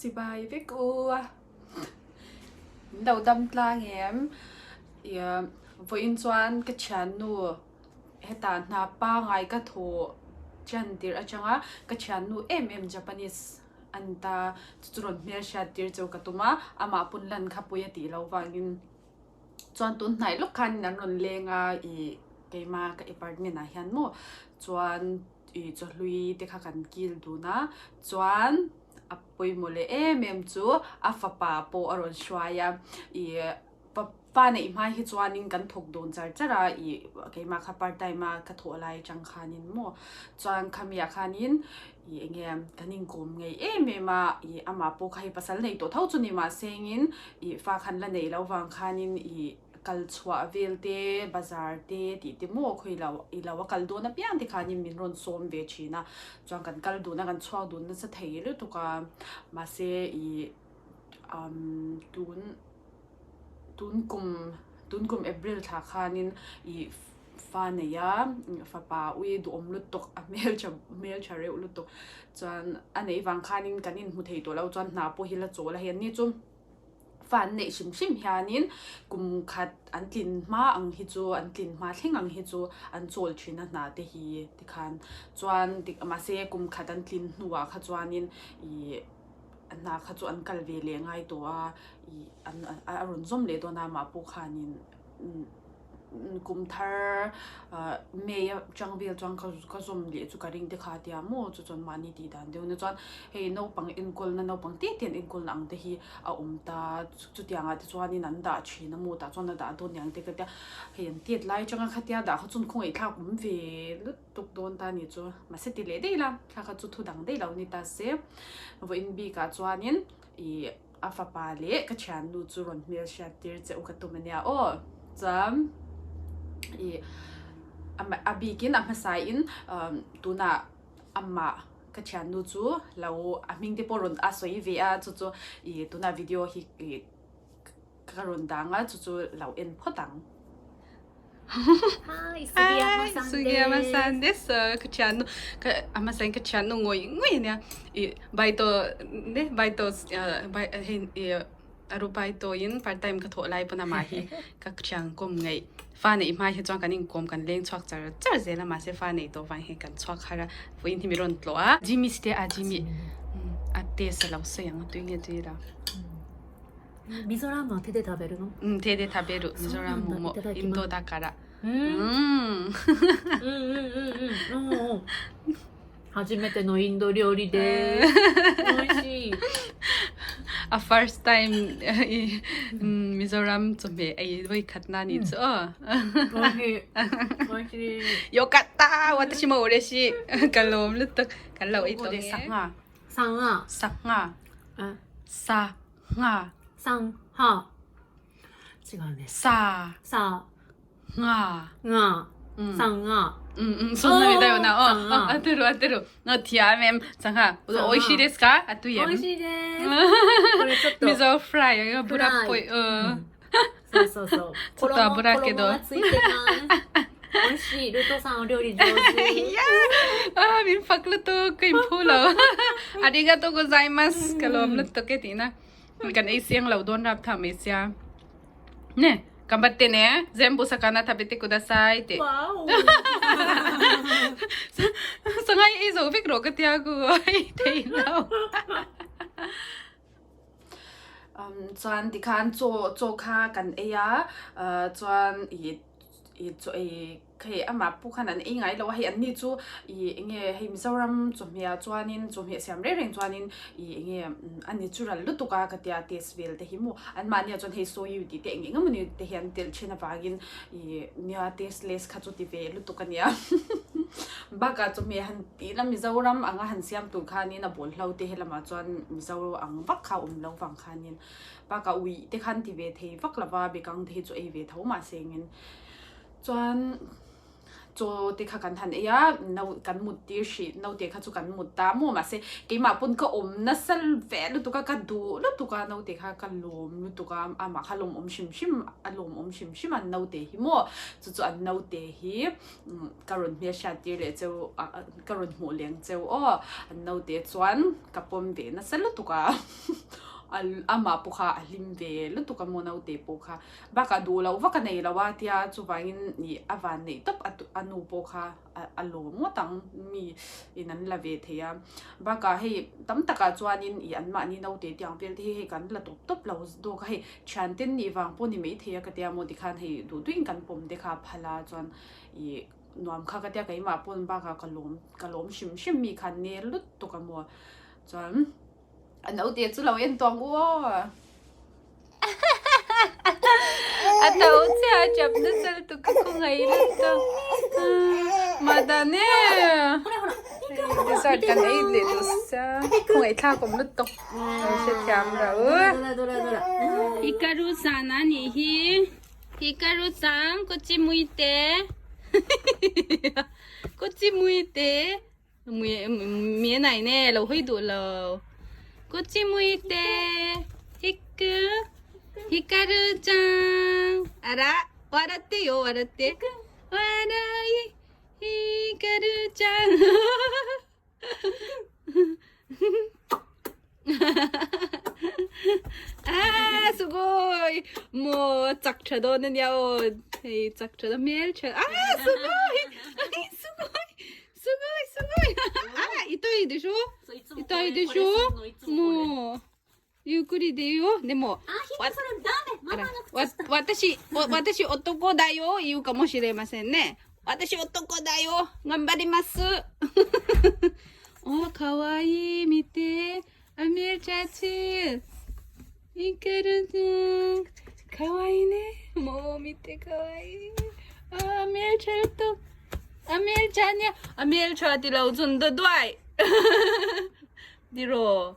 สิบายไปกูเดาดำตาเงี้ยวันอินชวนกระชันนูเหตุการณ์นับป้าไงก็โถจันดีอาจังอ่ะกระชันนูJapanese อันตาจุดรนเมียชาดีเจ้ากตุมาอามาปุ่นลันขับปุยตีเราฟังกินจวนตุนไหนลูกคันนั้นรนเลงอีเกมากับอพาร์ตเมนต์นะฮันโมจวนจะลุยเด็กกันกิลดูนะจวนปุยโมเลจูฟปาโปอรอนชวายป้าเนี่ยมาฮิจวานินกันถูกโดนจ้าเกมาขับปาร์ตไดมากระโถอะไรจังคานินโมจวนขมีอาคานินเงี้ยกันนิงกุมไงมาอามาโปใครภาษาในตัวเท่าจุนี่มาเซงินฟ้าคันละในเราวังคานินกัลชัวเวลเตบาซาร์เตติโมคุยเราว่ากัลดูนะเปียนที่คานินมินรอนโซมเวชีนะจวนกันกัลดูนะกันชัวดูนะสะเทยเลยตุกามาเซตุนกุมเอเบริลทาคานินฟ้าเนี่ยฟ้าป่าดูลุตตกเมลชาเรลลุตตกจวนอันนี้วังคานินกันนินหุเทยตัวเราจวนนาโปฮิละโจละเห็นนี่จุฟันเนี่ยชิมเฮียนินกุมขัดอันตินมาอังฮิจูอันตินมาเท่งอังฮิจูอันโจลชินะนาเตฮีติคันจวนติกมาเซกุมขัดอันตินหัวขัดจวนนินอันนาขัดจวนกัลเวเลง่ายตัวอันรุนส้มเลยตัวนามาปูขานินกุมทาร์เมียจังเวลจังก็ส้มเลยจุกริงเด็กขาเดียโมจนมานี่ดีดันเดี๋ยวนี้จวนเฮ้ยน้องปังอินกอลนั่นน้องปังเตี้ยอินกอลนั่งเตฮีตาจุดยังที่จวนนี่นั่นด่าชีน้ำมูตาจวนนั่นด่าโดนยังเด็กก็เดียเฮ้ยเตี้ยไล่จังขัดเดียด่าเขาจนคงไอ้ท่ากุมเวลุตุกโดนตานี่จ้ะมาเสร็จเลยได้ละถ้าเขาจุดทุดังได้แล้วนี่ตาเสียวันอินบีกับจวนนี่ฟปาเล่ก็ฉันดูจุรนเมียชาติเจ้าก็ตัวมันเนี่ยจำอาบีกินมาใส่อินตัวน่ะมาก็ฉันดูจูเรามิงเดปอรอนสวยเวียจูตัวน่ะวิดีโอก็รอนดังจูเราพอดังはい、杉山さんです。くちゃんのあまさんくちゃんのngồiねバイトアルバイトin part time ก็โทรไลน์ปนามาฮีก็ช่างกุมไงฟ้าในมาฮีจวนกันนิ่งกุมกันเลี้ยงชวักจ้าเจนะมาเสฟ้าในตัวฟังให้กันชวักฮาระฟูอินที่มีรอนตัวจิมิสเตจิมิเตสเราเสียงตัวเงี้ยดีละ味噌ラーメンは手で食べるの？手で食べる。味噌ラーメンもインドだから。初めてのインド料理です。美味しい。First time 味噌ラーメン準備どういかったにつ美味しい。美味しい。よかった。私も嬉しい。kalau meletak kalau itu sanga. 三は違うね。さが三がそんなにだよな。当てる。ティアメンさんが美味しいですか？あと美味しいです。これちょっと味噌フライ油っぽい。そう。ちょっと油けど。衣がついてます。美味しい。ルトさんお料理上手。いやー、min pagluto kay pulo. Arigato gozaimasu. Kalau mluto kay tina. Kan isiyang laudon rap tamisya. Ne, kambatte ne. Zenbu sakana tabete kudasai te. Wow. So ngayon iso fikro ka tiago ay teilaw. จวนที่คันโจค่ากันจวนเคยมาพูดขนาดนี้ไงเราเห็นนี่จูเงี้ยเห็นมิซารัมจมีจวนนินจมีเสียมเร่งจวนนินเงี้ยอันนี้จูรัลลุตุกากระเทียเทสเวลแต่หิมูอันมาเนี่ยจนเฮโซยูดีแต่เงี้ยมันอยู่แต่เห็นเดลเชนฟากินเนี่ยเทสเลสขัดจุดที่เวลุตุกันเนี่ยบ้ากจมีหันตีแล้วมิซารัมอังหันเสียมตุขานี่นะบอลเราเตะเรามาจวนมิซารัมอังวักเขาเราฟังขานินบ้ากอุ้ยแต่ขันที่เวทีวักละว่าเบกังที่จูเอเวทเขามาเสียงจวน โจติค่ะกันทันเอียนาวกันมุดตีสินาวเตค่ะจุกันมุดตามัวมาเซกี่มาปุ่นก็นัสลเวลุตุกะกันดูลุตุกะนาวเตค่ะกันลมลุตุกะอามาค่ะลมชิมอารมณ์ชิมอันนาวเตหิมัวจุอันนาวเตหิการุนเมียชาติเลเจ้าการุนหัวเลี้ยงเจ้าอันนาวเตจวนกับปมเวนัสลุตุกะama puka alimve lutu ka mona ute poka baka dola waka nei lawa tia chuwangin ni awan nei top anu poka alo motang mi inan lave theya baka hei tam taka chuanin I anma ni no te tiang pel the he kan la top lo do ka hei chanten ni wang po ni mei theya ka tia mo dikhan hei du tuin kan pom dekha phala chuan I nuam kha ka tia kai ma pon baka kalom shim mi khan ne lut to ka mo chuan anh đầu tiên chú lâu yên toàn quá anh đầu tiên chụp được sao tụi cái con này luôn đó mà ta nè bây giờ cái này để được sao con này thao cũng rất tốt sẽ chạm rồi Hikaru san nani hi Hikaru san こっち向いてこっち向いて見えないねเราให้ดูเราこっち向いてひかるちゃんあら笑ってよ笑って笑いひかるちゃんあーすごいもう작쳐도는요 작쳐도メルちゃんあーすごいすごいあ痛いでしょ痛いでしょもうゆっくりでよでも私男だよ言うかもしれませんね私男だよ頑張りますおかわいい見てアメルちゃんちいけるねかわいいねもう見てかわいいアメルちゃんとAmel Chanya, Amel Chati lau chun da dwai. Diro.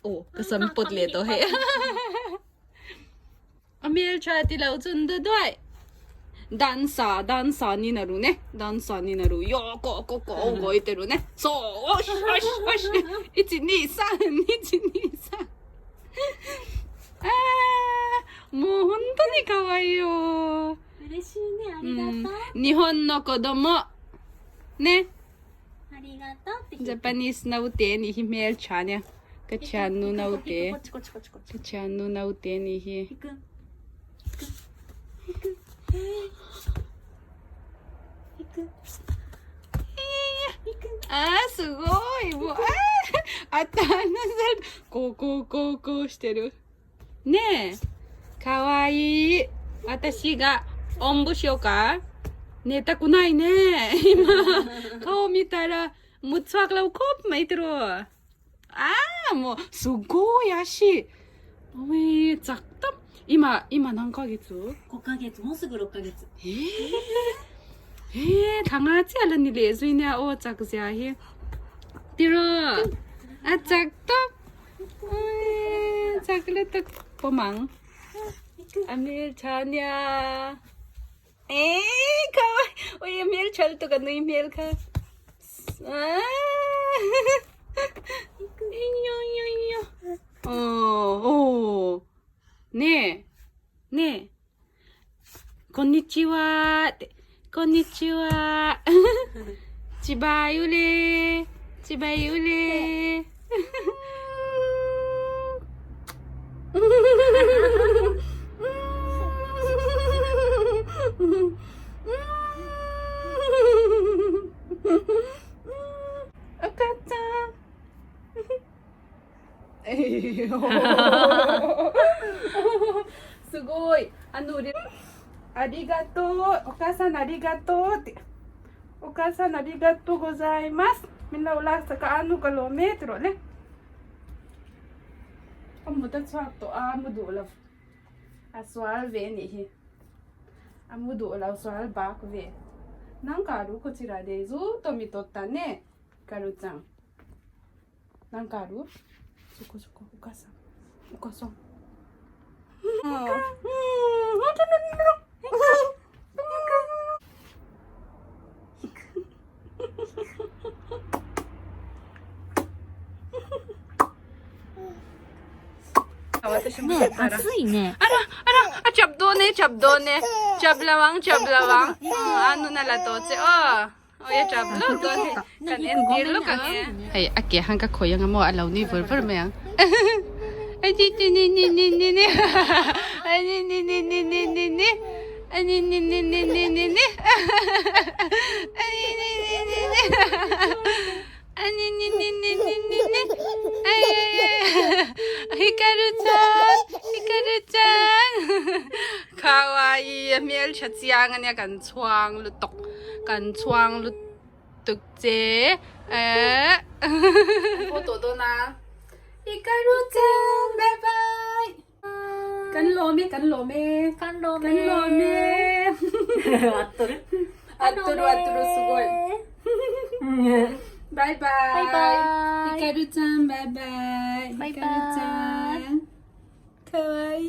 Oh, kasampot leto he. Amel Chati lau chun da dwai. Dansa ni naru ne. Dansa ni naru. Yo ko oboiteru ne. So, osh. 123. あー、もう本当に可愛いよ。嬉しいね、ありがとう。日本の子供ね。ありがとうって。ジャパニーズなうてにひめるちゃんや。かちゃんのなうて。こっち。かちゃんのなうてにひ。ひくん。あー、すごい。もう、あったはなさこうしてる。ねえ。かわいい。私がおんぶしようか寝たくないね。今、顔見たら、もうつわくらうこっまいてる。ああ、もう、すごい足。おい、ざっと。今何ヶ月 5ヶ月、もうすぐ6ヶ月。강아지 알란 일이 예수이냐 오 작자히 들어 아 작다 작을랬다 보망 아밀 자냐 가와이 아밀 잘도가 너희 밀가 아 오 네こんにちはってこんにちは。千葉ゆれ。千葉ゆれ。お母ちゃん。すごい。ありがとう。お母さんありがとうって。お母さんありがとうございます。みんなwala sa kaano kilometro ne. Amuda tsakto amudu olav. Aswal ve ni hi. Amudu olav swal bak ve. Nan ka aruこちらでずっと見とったね。カルちゃん。なんかある？そこお母さん。本当なんだ。私も知ったら。暑いね。 chop doon eh. Chop lawang. Ano na lato si Oh, ya chop lo doon. Kan entir lo kan eh. Ay, ake hang ka koyang mo alaw ni ver mayang. Ay ni. Ay ni. Hikaru-chan. Kawaii hmelhriat siangan ya kan chuang lutok. Kan chuang lutok je. Foto do na. Hikaru-chan, bye bye. Kan lo me. 感動め。 合っとる Aturuすごい。バイバイ。バイバイ。ヒカルちゃんバイバイ。バイバイ。ヒカルちゃん。かわいい。